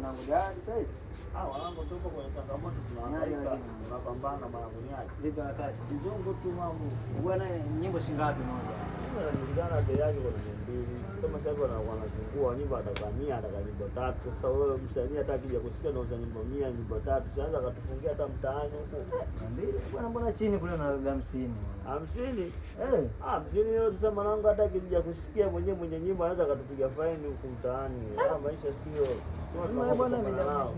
mwanangu gari sasa hivi. Wanangu tupo kwenye changamoto tunahangaika. Tunapambana mwanangu niaje. Vipi wakati? Kizungu tu mambo. Bwana nyimbo shingapi moja? Inajulikana bei yake kwa 200. Sema sasa wanazungua nyimbo atakamia ataka nyimbo 3. Sasa wewe msanii hata akija kusikia nauza nyimbo 100 nyimbo 3 sianza akatufungia hata mtaani huko. 200 bwana, mbona chini kule na 50? 50? 50 Eh. yote sasa mwanangu hata akija kusikia mwenye nyimbo anaweza akatupiga faini huko mtaani. Maisha sio. Bwana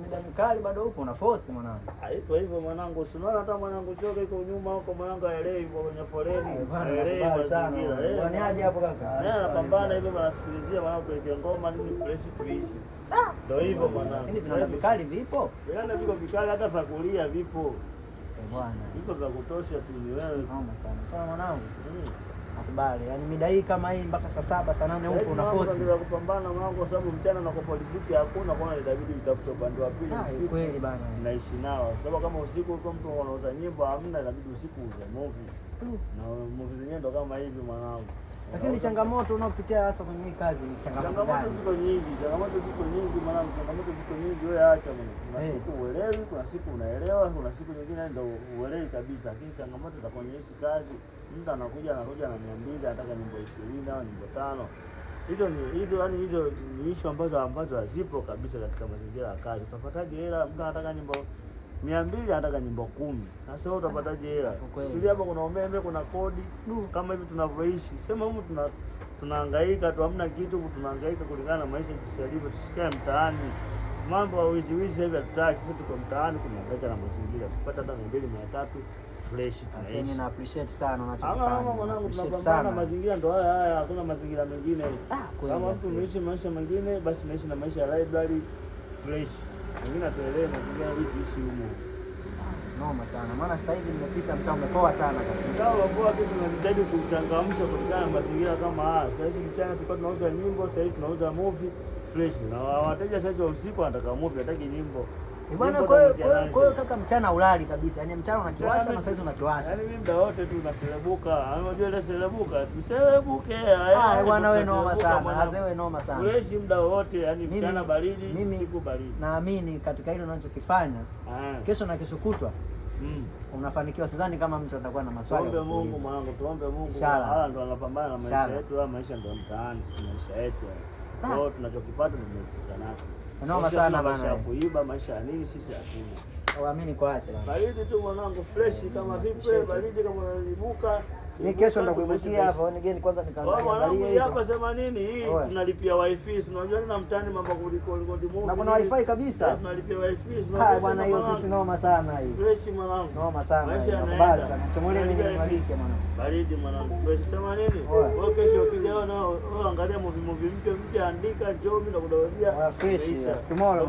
mida mikali bado upo una force mwanangu. Haiko hivyo mwanangu, usiona hata mwanangu choka iko nyuma huko mwanangu aelewi kwa kwenye foleni. Aelewi sana. Bwana aje hapo kaka. Anapambana hivyo anasikilizia mwanangu kwa ngoma nini fresh tuishi. Ndio hivyo mwanangu. Hivi vina vikali vipo? Vina viko vikali hata fakulia vipo. Bwana. Vipo vya kutosha tu ni wewe. Naomba sana. Sawa mwanangu. Nakubali. Yaani mida hii kama hii mpaka saa 7 saa 8 huko una force. Ndio kupambana mwanangu kwa sababu mchana na kwa polisi hakuna kwa nini inabidi utafute upande wa pili usiku. Kweli bana. Naishi nao. Sababu kama usiku uko mtu anauza nyimbo hamna inabidi usiku uze movie. Na movie zenyewe ndo kama hivi mwanangu. Lakini changamoto unaopitia hasa kwenye hii kazi ni changamoto gani? Changamoto ziko nyingi mwanangu, changamoto ziko nyingi wewe acha mwana. Kuna siku uelewi, kuna siku unaelewa, kuna siku nyingine ndio uelewi kabisa. Lakini changamoto za kwenye hii kazi, mtu anakuja na 200 anataka nyimbo 20 au nyimbo 5. Hizo ni issue ambazo hazipo kabisa katika mazingira ya kazi. Utapataje hela mtu anataka nyimbo 200 anataka nyimbo 10. Sasa wewe utapataje hela? Ili hapa kuna umeme, kuna kodi, kama hivi tunavyoishi. Sema humu tunahangaika tu, hamna kitu, tunahangaika kulingana na maisha jinsi yalivyo. Tusikae mtaani. Mambo ya wizi hivi hatutaki. Sisi tuko mtaani tunahangaika na mazingira. Tupata hata 200 300 fresh tunaishi. Mimi na appreciate sana unachofanya. Ama mwanangu tunapambana mazingira ndo haya, hakuna mazingira mengine. Kama mtu unaishi maisha mengine basi unaishi na maisha ya library fresh. Mimi natuelewa mazingira vipi ishi humo. Noma sana. Maana sasa hivi nimepita mtaa umepoa sana kabisa. Mtaa umepoa kitu tunajitahidi kuchangamsha kulingana na mazingira kama haya. Sasa hivi mchana tulikuwa tunauza nyimbo, sasa hivi tunauza movie fresh. Na wateja sasa usiku wanataka movie, hataki nyimbo. Bwana kwa hiyo kaka mchana ulali kabisa. Yaani mchana unakiwasha na sasa unakiwasha. Yaani mimi muda wote tu naselebuka. Unajua ile selebuka, tuselebuke. Bwana wewe noma sana. Azewe noma sana. Fresh muda wote, yaani mchana baridi, usiku baridi. Naamini katika hilo unachokifanya. Kesho na kesho kutwa. Unafanikiwa. Sidhani kama mtu atakuwa na maswali. Tuombe Mungu mwanangu, tuombe Mungu. Hala ndo anapambana na maisha yetu, maisha ndo mtaani, maisha yetu. Kwa hiyo tunachokipata ni msikanati. Noma sana bana. Maisha kuiba, maisha ya nini sisi hatuna. Uamini kuacha bana. Baridi tu mwanangu fresh kama vipi, baridi kama unalibuka. Mimi kesho ndakuibukia hapa, nigeni kwanza nikaangalia hizo. Hapa sema nini hii tunalipia wifi, unajua na mtaani mambo kuliko movie. Na kuna wifi kabisa. Tunalipia wifi. Bwana hiyo ofisi noma sana hii. Fresh mwanangu. Noma sana. Nakubali sana. Chomolee mimi nimwalike mwanangu. Baridi mwanangu. Fresh sema nini? Wewe kesho ukija na angalia movie mpya andika njoo mimi nakudawadia. Fresh. Tomorrow.